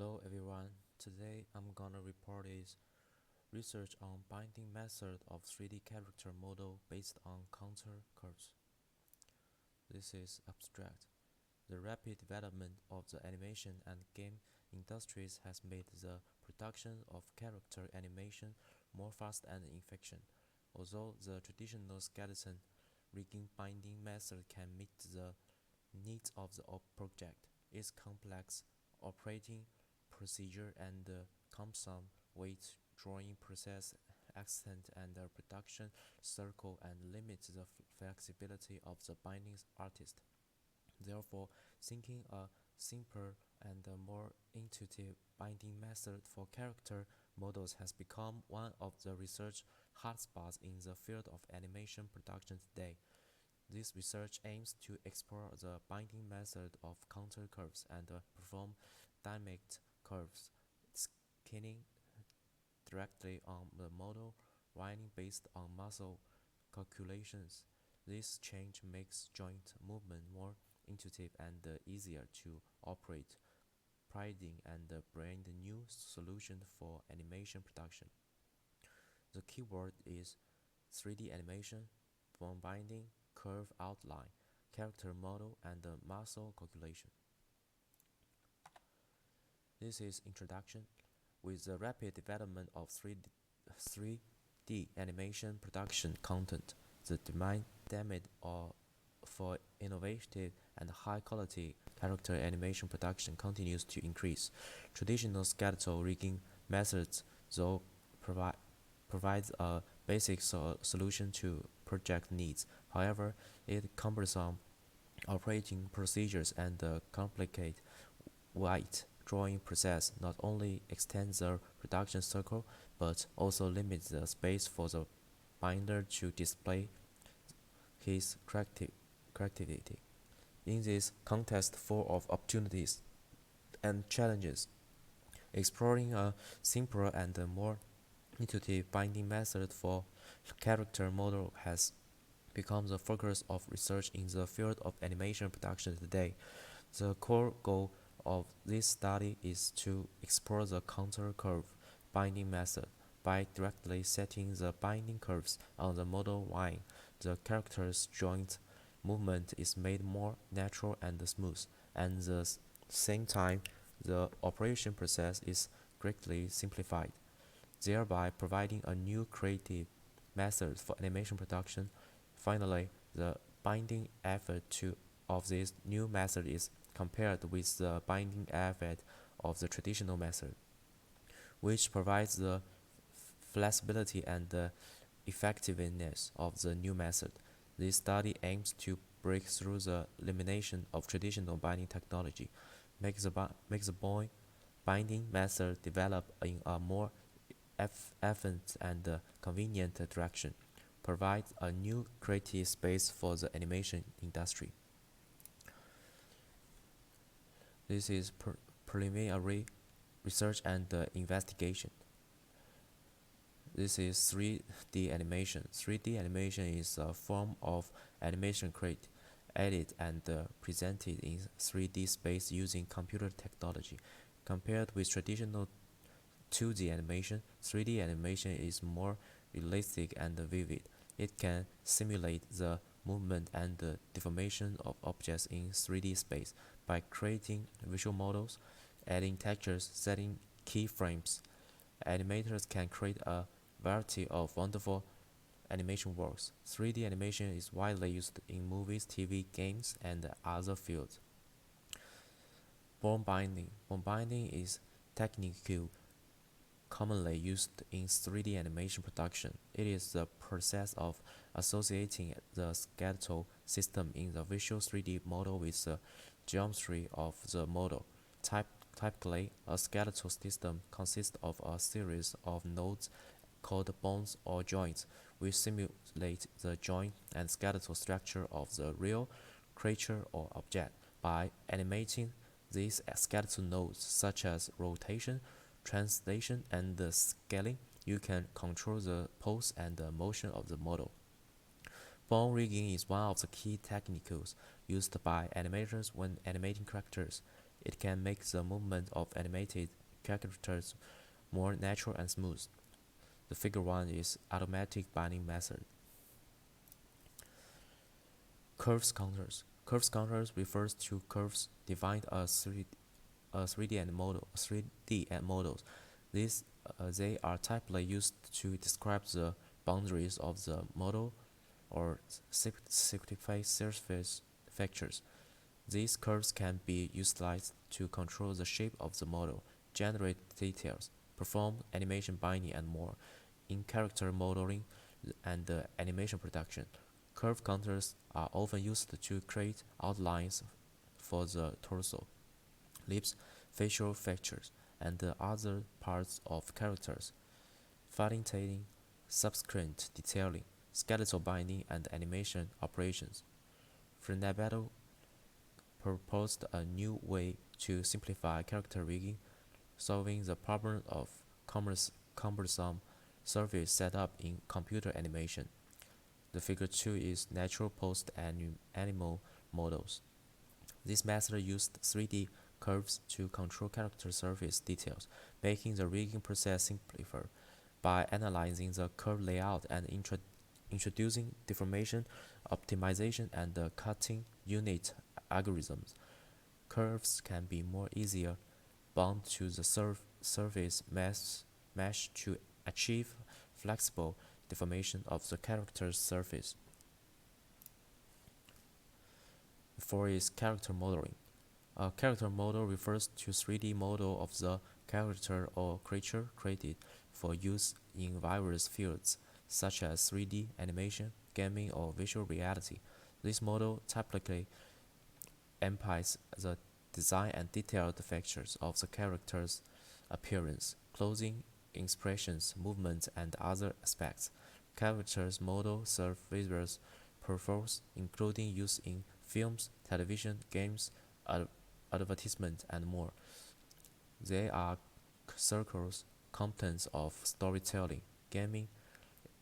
Hello everyone, today I'm gonna report is research on binding method of 3D character model based on contour curves. This is abstract. The rapid development of the animation and game industries has made the production of character animation more fast and efficient. Although the traditional skeleton rigging binding method can meet the needs of the project, its complex operating procedure and cumbersome weight drawing process accent and the production circle and limits the flexibility of the binding artist. Therefore, thinking a simpler and a more intuitive binding method for character models has become one of the research hotspots in the field of animation production today. This research aims to explore the binding method of contour curves and perform dynamic curves scaling directly on the model running based on muscle calculations. This change makes joint movement more intuitive and easier to operate, providing and brand new solution for animation production. The keyword is 3D animation, combining curve outline, character model, and muscle calculation. This is introduction. With the rapid development of 3D animation production content, the demand for innovative and high-quality character animation production continues to increase. Traditional skeletal rigging methods, though, provides a basic solution to project needs. However, its cumbersome operating procedures and the complicated weight drawing process not only extends the production cycle but also limits the space for the binder to display his creativity. In this context full of opportunities and challenges, exploring a simpler and more intuitive binding method for character model has become the focus of research in the field of animation production today. The core goal of this study is to explore the contour curve binding method. By directly setting the binding curves on the model line, the character's joint movement is made more natural and smooth, and at the same time, the operation process is greatly simplified, thereby providing a new creative method for animation production. Finally, the binding effort of this new method is compared with the binding effort of the traditional method, which provides the flexibility and the effectiveness of the new method. This study aims to break through the limitation of traditional binding technology, make the binding method develop in a more efficient and convenient direction, provide a new creative space for the animation industry. This is preliminary research and investigation. This is 3D animation. 3D animation is a form of animation created, edited, and presented in 3D space using computer technology. Compared with traditional 2D animation, 3D animation is more realistic and vivid. It can simulate the movement and the deformation of objects in 3D space by creating visual models, adding textures, setting keyframes. Animators can create a variety of wonderful animation works. 3D animation is widely used in movies, TV, games, and other fields. Bone binding. Bone binding is technique commonly used in 3D animation production. It is the process of associating the skeletal system in the visual 3D model with the geometry of the model. Typically, a skeletal system consists of a series of nodes called bones or joints, which simulate the joint and skeletal structure of the real creature or object. By animating these skeletal nodes, such as rotation, translation, and scaling, you can control the pose and the motion of the model. Bone rigging is one of the key techniques used by animators when animating characters. It can make the movement of animated characters more natural and smooth. The figure 1 is automatic binding method. Curves counters. Curves counters refers to curves defined as 3D models. They are typically used to describe the boundaries of the model or simplify surface features. These curves can be utilized to control the shape of the model, generate details, perform animation binding, and more. In character modeling and animation production, curve counters are often used to create outlines for the torso, lips, facial features, and other parts of characters, facilitating subsequent detailing, skeletal binding, and animation operations. Frenebato proposed a new way to simplify character rigging, solving the problem of cumbersome surface setup in computer animation. The figure 2 is natural post-animal models. This method used 3D curves to control character surface details, making the rigging process simpler. By analyzing the curve layout and introducing deformation, optimization, and cutting unit algorithms, curves can be more easier bound to the surface mesh to achieve flexible deformation of the character's surface. 4 is character modeling. A character model refers to 3D model of the character or creature created for use in various fields, such as 3D animation, gaming, or visual reality. This model typically emphasizes the design and detailed features of the character's appearance, clothing, expressions, movements, and other aspects. Characters model serve various purposes, including use in films, television, games, advertisement, and more. They are circles contents of storytelling, gaming,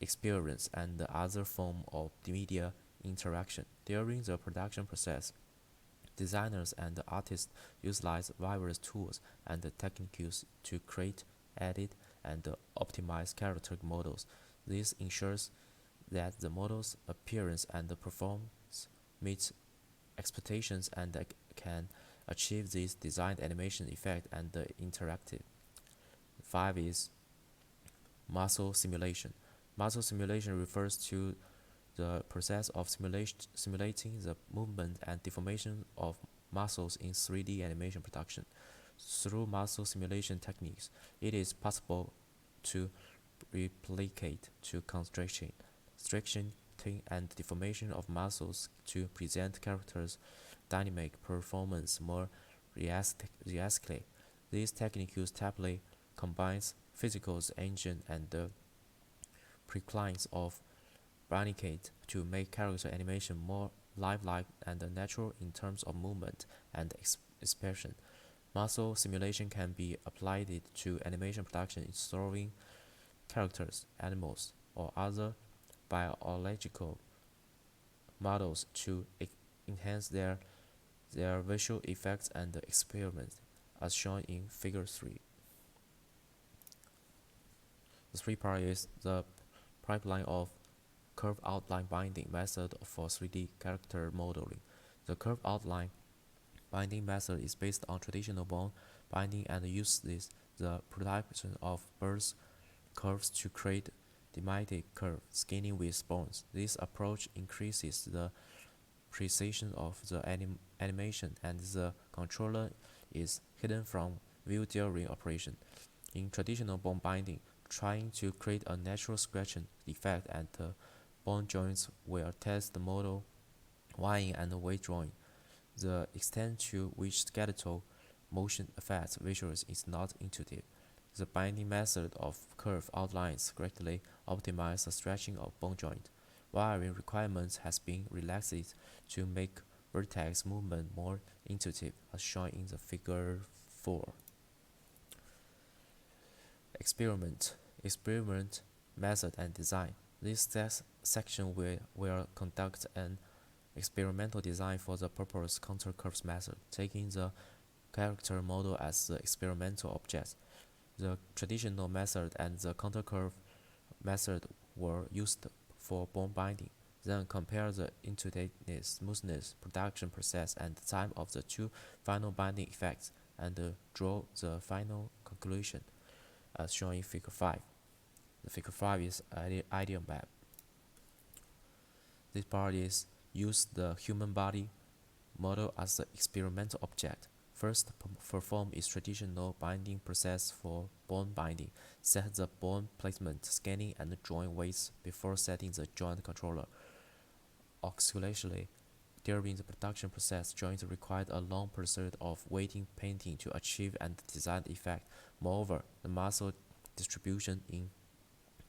experience, and other form of media interaction. During the production process, designers and artists utilize various tools and techniques to create, edit, and optimize character models. This ensures that the model's appearance and performance meet expectations and can achieve this designed animation effect and interactive. 5 is muscle simulation. Muscle simulation refers to the process of simulating the movement and deformation of muscles in 3D animation production. Through muscle simulation techniques, it is possible to replicate to constriction, and deformation of muscles to present characters' dynamic performance more realistically. These techniques typically combines physical engine and the preclines of Barnicade to make character animation more lifelike and natural in terms of movement and expression. Muscle simulation can be applied to animation production involving characters, animals, or other biological models to enhance their visual effects and experiments, as shown in Figure 3. The 3 part is the pipeline of curve outline binding method for 3D character modeling. The curve outline binding method is based on traditional bone binding and uses the production of birth curves to create diamond curve skinning with bones. This approach increases the precision of the animation, and the controller is hidden from view during operation. In traditional bone binding, trying to create a natural scratching effect at the bone joints will test the model weighing and weight drawing. The extent to which skeletal motion affects visuals is not intuitive. The binding method of curve outlines greatly optimize the stretching of bone joint. Wiring requirements has been relaxed to make vertex movement more intuitive, as shown in the Figure 4. Experiment, method, and design. This section will conduct an experimental design for the purpose counter curves method, taking the character model as the experimental object. The traditional method and the counter curve method were used for bond binding. Then compare the intuitiveness, smoothness, production process, and the time of the two final binding effects, and draw the final conclusion, as shown in Figure 5. The Figure 5 is ideal map. This part is use the human body model as the experimental object. First, perform its traditional binding process for bond binding. Set the bond placement, scanning, and joint weights before setting the joint controller. Oscillationally, during the production process, joints required a long pursuit of weighting painting to achieve and design the effect. Moreover, the muscle distribution in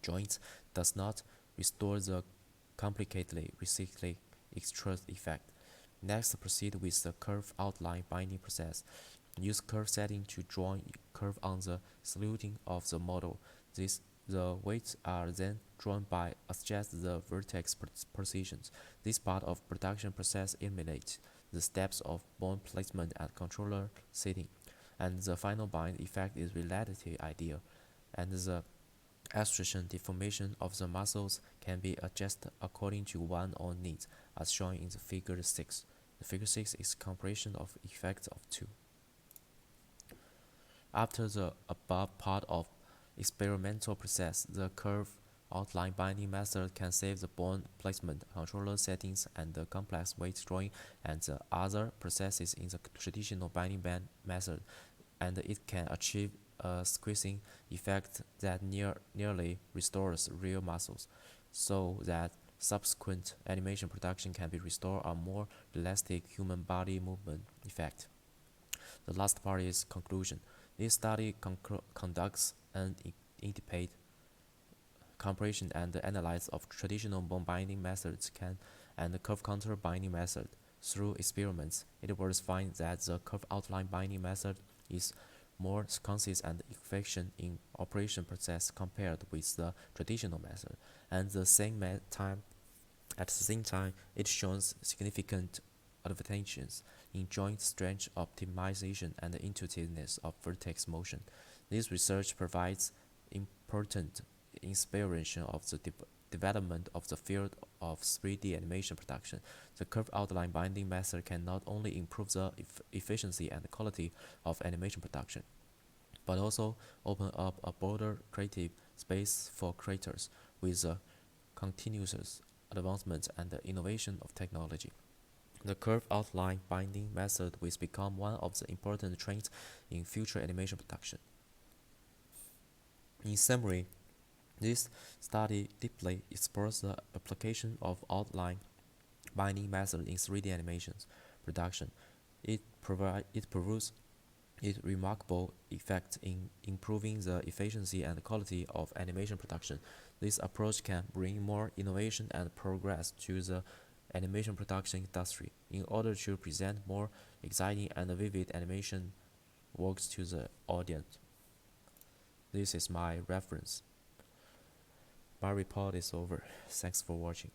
joints does not restore the complicatedly recycling extrude effect. Next, proceed with the curve outline binding process. Use curve setting to draw curve on the silhouette of the model. The weights are then drawn by adjust the vertex positions. This part of production process eliminates the steps of bond placement and controller setting, and the final bind effect is relatively ideal, and the extrusion deformation of the muscles can be adjusted according to one's own needs, as shown in the Figure 6. The Figure 6 is comparison of effects of two. After the above part of experimental process, the curve outline binding method can save the bond placement, controller settings, and the complex weight drawing and the other processes in the traditional binding method, and it can achieve a squeezing effect that nearly restores real muscles, so that subsequent animation production can be restored a more realistic human body movement effect. The last part is conclusion. This study conducts an independent comparison and analysis of traditional bond binding methods and the curve counter binding method. Through experiments, it was found that the curve outline binding method is more concise and efficient in operation process compared with the traditional method. At the same time, it shows significant advantages in joint strength optimization and the intuitiveness of vertex motion. This research provides important inspiration of the development of the field of 3D animation production. The curve outline binding method can not only improve the efficiency and quality of animation production, but also open up a broader creative space for creators with the continuous advancement and the innovation of technology. The curve outline binding method will become one of the important trends in future animation production. In summary, this study deeply explores the application of outline binding method in 3D animations production. It proves its remarkable effect in improving the efficiency and quality of animation production. This approach can bring more innovation and progress to the animation production industry in order to present more exciting and vivid animation works to the audience. This is my reference. My report is over. Thanks for watching.